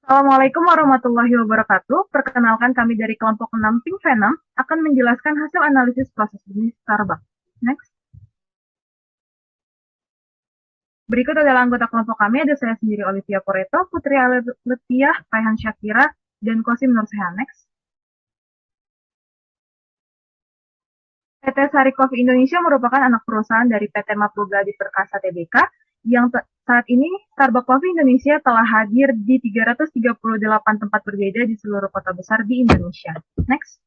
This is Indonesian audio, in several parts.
Assalamualaikum warahmatullahi wabarakatuh. Perkenalkan kami dari kelompok 6 Pink Venom akan menjelaskan hasil analisis proses bisnis Starbucks. Next. Berikut adalah anggota kelompok kami, ada saya sendiri Olivia Poreto, Putri Aletiah, Raihan Syakira, dan Kosim Nursehan. Next. PT Sari Coffee Indonesia merupakan anak perusahaan dari PT Mapluga di Perkasa Tbk yang saat ini Starbucks Coffee Indonesia telah hadir di 338 tempat berbeda di seluruh kota besar di Indonesia. Next.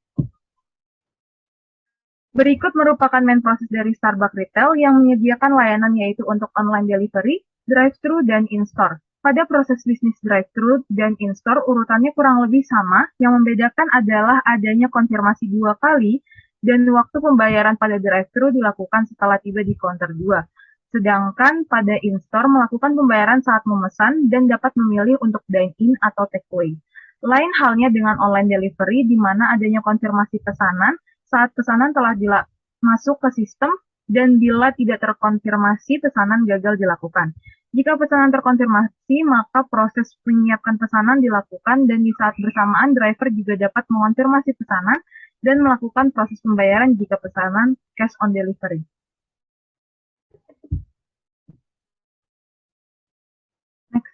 Berikut merupakan main proses dari Starbucks Retail yang menyediakan layanan yaitu untuk online delivery, drive-thru, dan in-store. Pada proses bisnis drive-thru dan in-store, urutannya kurang lebih sama, yang membedakan adalah adanya konfirmasi 2 kali dan waktu pembayaran pada drive-thru dilakukan setelah tiba di counter 2. Sedangkan pada in-store melakukan pembayaran saat memesan dan dapat memilih untuk dine-in atau take-away. Lain halnya dengan online delivery di mana adanya konfirmasi pesanan saat pesanan telah masuk ke sistem dan bila tidak terkonfirmasi pesanan gagal dilakukan. Jika pesanan terkonfirmasi, maka proses menyiapkan pesanan dilakukan dan di saat bersamaan driver juga dapat mengonfirmasi pesanan dan melakukan proses pembayaran jika pesanan cash on delivery. Next.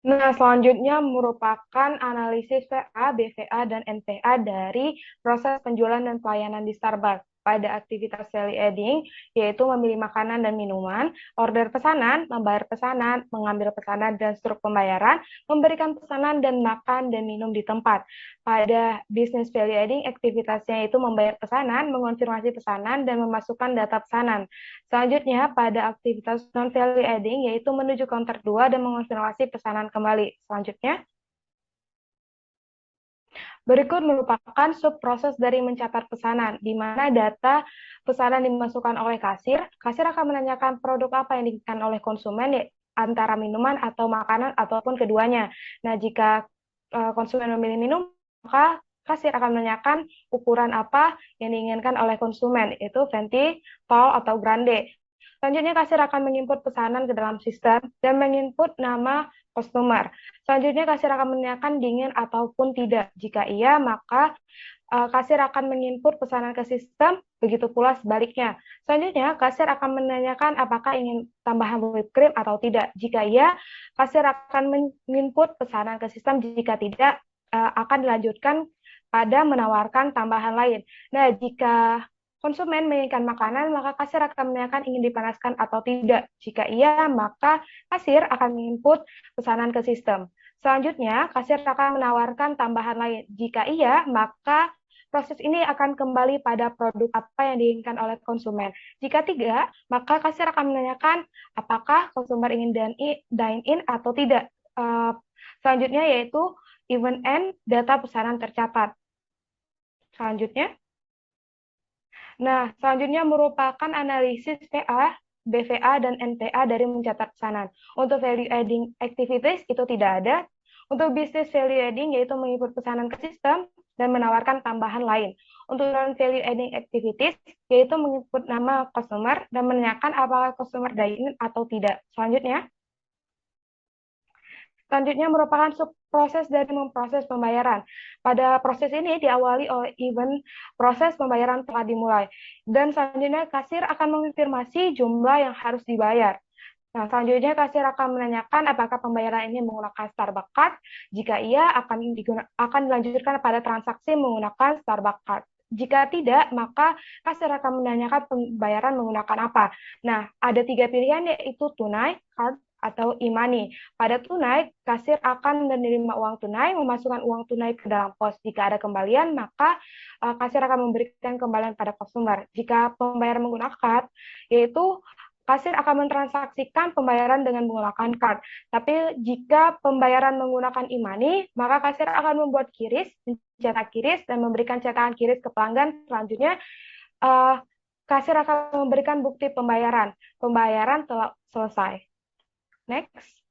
Nah, selanjutnya merupakan analisis VA, BVA, dan NVA dari proses penjualan dan pelayanan di Starbucks pada aktivitas value adding, yaitu memilih makanan dan minuman, order pesanan, membayar pesanan, mengambil pesanan dan struk pembayaran, memberikan pesanan dan makan dan minum di tempat. Pada business value adding, aktivitasnya itu membayar pesanan, mengonfirmasi pesanan, dan memasukkan data pesanan. Selanjutnya, pada aktivitas non-value adding, yaitu menuju counter 2 dan mengonfirmasi pesanan kembali. Selanjutnya, berikut merupakan subproses dari mencatat pesanan, di mana data pesanan dimasukkan oleh kasir. Kasir akan menanyakan produk apa yang diinginkan oleh konsumen, ya, antara minuman atau makanan ataupun keduanya. Nah, jika konsumen memilih minum, maka kasir akan menanyakan ukuran apa yang diinginkan oleh konsumen, yaitu venti, tall, atau grande. Selanjutnya, kasir akan menginput pesanan ke dalam sistem dan menginput nama customer. Selanjutnya, kasir akan menanyakan dingin ataupun tidak. Jika iya, maka kasir akan menginput pesanan ke sistem, begitu pula sebaliknya. Selanjutnya, kasir akan menanyakan apakah ingin tambahan whipped cream atau tidak. Jika iya, kasir akan menginput pesanan ke sistem. Jika tidak, akan dilanjutkan pada menawarkan tambahan lain. Nah, jika konsumen menginginkan makanan, maka kasir akan menanyakan ingin dipanaskan atau tidak. Jika iya, maka kasir akan menginput pesanan ke sistem. Selanjutnya, kasir akan menawarkan tambahan lain. Jika iya, maka proses ini akan kembali pada produk apa yang diinginkan oleh konsumen. Jika tidak, maka kasir akan menanyakan apakah konsumen ingin dine-in atau tidak. Selanjutnya yaitu event end data pesanan tercatat. Selanjutnya, selanjutnya merupakan analisis VA, BVA, dan NVA dari mencatat pesanan. Untuk value adding activities itu tidak ada. Untuk business value adding yaitu menginput pesanan ke sistem dan menawarkan tambahan lain. Untuk non-value adding activities yaitu menginput nama customer dan menanyakan apakah customer dine-in atau tidak. Selanjutnya merupakan subproses dari memproses pembayaran. Pada proses ini diawali oleh event proses pembayaran telah dimulai. Dan selanjutnya kasir akan mengonfirmasi jumlah yang harus dibayar. Nah, selanjutnya kasir akan menanyakan apakah pembayaran ini menggunakan Starbucks Card. Jika iya, akan dilanjutkan pada transaksi menggunakan Starbucks Card. Jika tidak, maka kasir akan menanyakan pembayaran menggunakan apa. Nah, ada 3 pilihan yaitu tunai, card, atau e-money. Pada tunai, kasir akan menerima uang tunai, memasukkan uang tunai ke dalam pos. Jika ada kembalian, maka kasir akan memberikan kembalian pada customer. Jika pembayaran menggunakan card, yaitu kasir akan mentransaksikan pembayaran dengan menggunakan card. Tapi jika pembayaran menggunakan e-money, maka kasir akan membuat QRIS, mencetak QRIS, dan memberikan cetakan QRIS ke pelanggan. Selanjutnya, kasir akan memberikan bukti pembayaran. Pembayaran telah selesai. Next.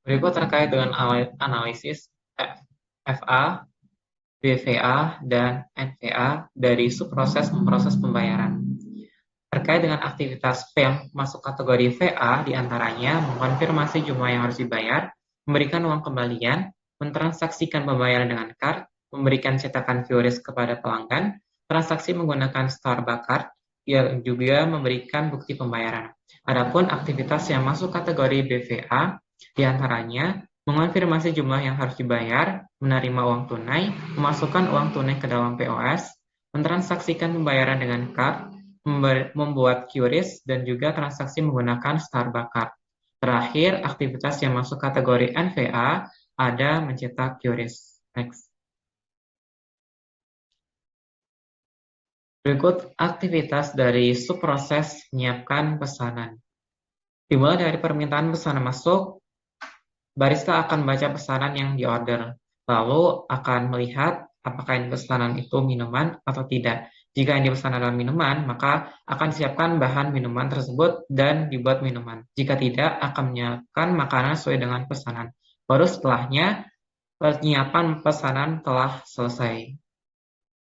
Berikut terkait dengan analisis FA, BVA, dan NVA dari subproses memproses pembayaran. Terkait dengan aktivitas V yang masuk kategori VA, diantaranya mengonfirmasi jumlah yang harus dibayar, memberikan uang kembalian, mentransaksikan pembayaran dengan card, memberikan cetakan QRIS kepada pelanggan, transaksi menggunakan Starbucks Card, yang juga memberikan bukti pembayaran. Adapun aktivitas yang masuk kategori BVA, diantaranya mengonfirmasi jumlah yang harus dibayar, menerima uang tunai, memasukkan uang tunai ke dalam POS, mentransaksikan pembayaran dengan card, membuat QRIS, dan juga transaksi menggunakan Starbucks Card. Terakhir, aktivitas yang masuk kategori NVA ada mencetak QRIS. Next. Berikut aktivitas dari subproses menyiapkan pesanan. Dimulai dari permintaan pesanan masuk, barista akan membaca pesanan yang diorder, lalu akan melihat apakah yang pesanan itu minuman atau tidak. Jika yang dipesan adalah minuman, maka akan disiapkan bahan minuman tersebut dan dibuat minuman. Jika tidak, akan menyiapkan makanan sesuai dengan pesanan. Baru setelahnya, penyiapan pesanan telah selesai.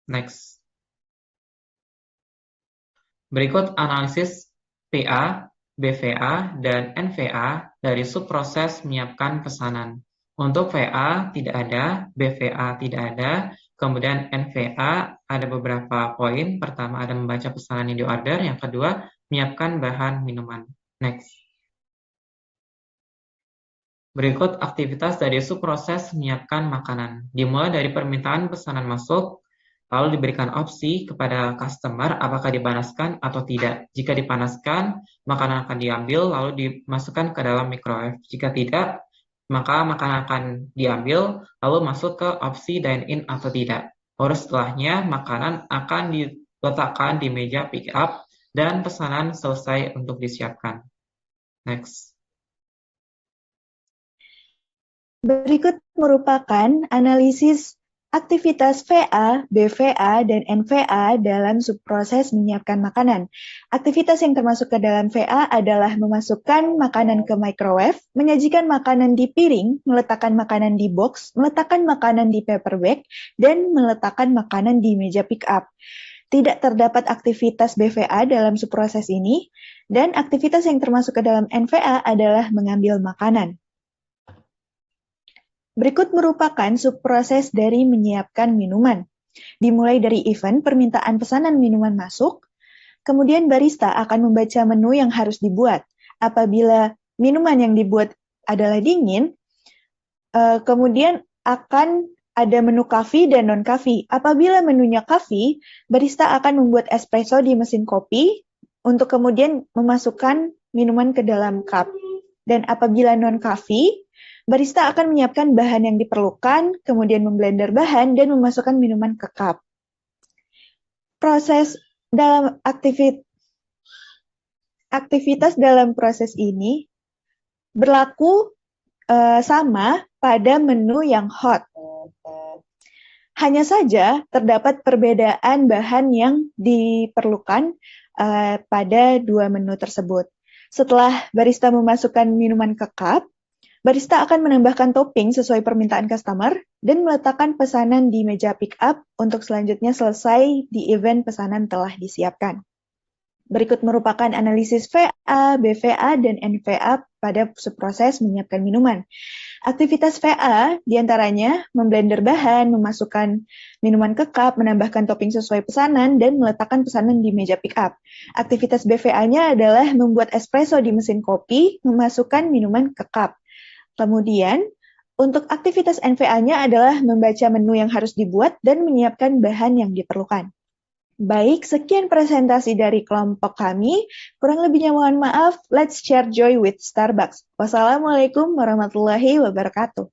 Next. Berikut analisis PA, BVA, dan NVA dari subproses menyiapkan pesanan. Untuk VA tidak ada, BVA tidak ada, kemudian NVA ada beberapa poin. Pertama ada membaca pesanan yang diorder, yang kedua menyiapkan bahan minuman. Next. Berikut aktivitas dari subproses menyiapkan makanan. Dimulai dari permintaan pesanan masuk, lalu diberikan opsi kepada customer apakah dipanaskan atau tidak. Jika dipanaskan, makanan akan diambil lalu dimasukkan ke dalam microwave. Jika tidak, maka makanan akan diambil lalu masuk ke opsi dine-in atau tidak. Baru setelahnya, makanan akan diletakkan di meja pick up dan pesanan selesai untuk disiapkan. Next. Berikut merupakan analisis aktivitas VA, BVA, dan NVA dalam subproses menyiapkan makanan. Aktivitas yang termasuk ke dalam VA adalah memasukkan makanan ke microwave, menyajikan makanan di piring, meletakkan makanan di box, meletakkan makanan di paper bag, dan meletakkan makanan di meja pick up. Tidak terdapat aktivitas BVA dalam subproses ini, dan aktivitas yang termasuk ke dalam NVA adalah mengambil makanan. Berikut merupakan subproses dari menyiapkan minuman. Dimulai dari event permintaan pesanan minuman masuk, kemudian barista akan membaca menu yang harus dibuat. Apabila minuman yang dibuat adalah dingin, kemudian akan ada menu coffee dan non-coffee. Apabila menunya coffee, barista akan membuat espresso di mesin kopi untuk kemudian memasukkan minuman ke dalam cup. Dan apabila non-coffee, barista akan menyiapkan bahan yang diperlukan, kemudian memblender bahan, dan memasukkan minuman ke cup. Proses dalam aktivitas dalam proses ini berlaku sama pada menu yang hot. Hanya saja terdapat perbedaan bahan yang diperlukan pada dua menu tersebut. Setelah barista memasukkan minuman ke cup, barista akan menambahkan topping sesuai permintaan customer dan meletakkan pesanan di meja pick up untuk selanjutnya selesai di event pesanan telah disiapkan. Berikut merupakan analisis VA, BVA, dan NVA pada subproses menyiapkan minuman. Aktivitas VA diantaranya memblender bahan, memasukkan minuman ke cup, menambahkan topping sesuai pesanan, dan meletakkan pesanan di meja pick up. Aktivitas BVA-nya adalah membuat espresso di mesin kopi, memasukkan minuman ke cup. Kemudian, untuk aktivitas NVA-nya adalah membaca menu yang harus dibuat dan menyiapkan bahan yang diperlukan. Baik, sekian presentasi dari kelompok kami. Kurang lebihnya mohon maaf. Let's share joy with Starbucks. Wassalamualaikum warahmatullahi wabarakatuh.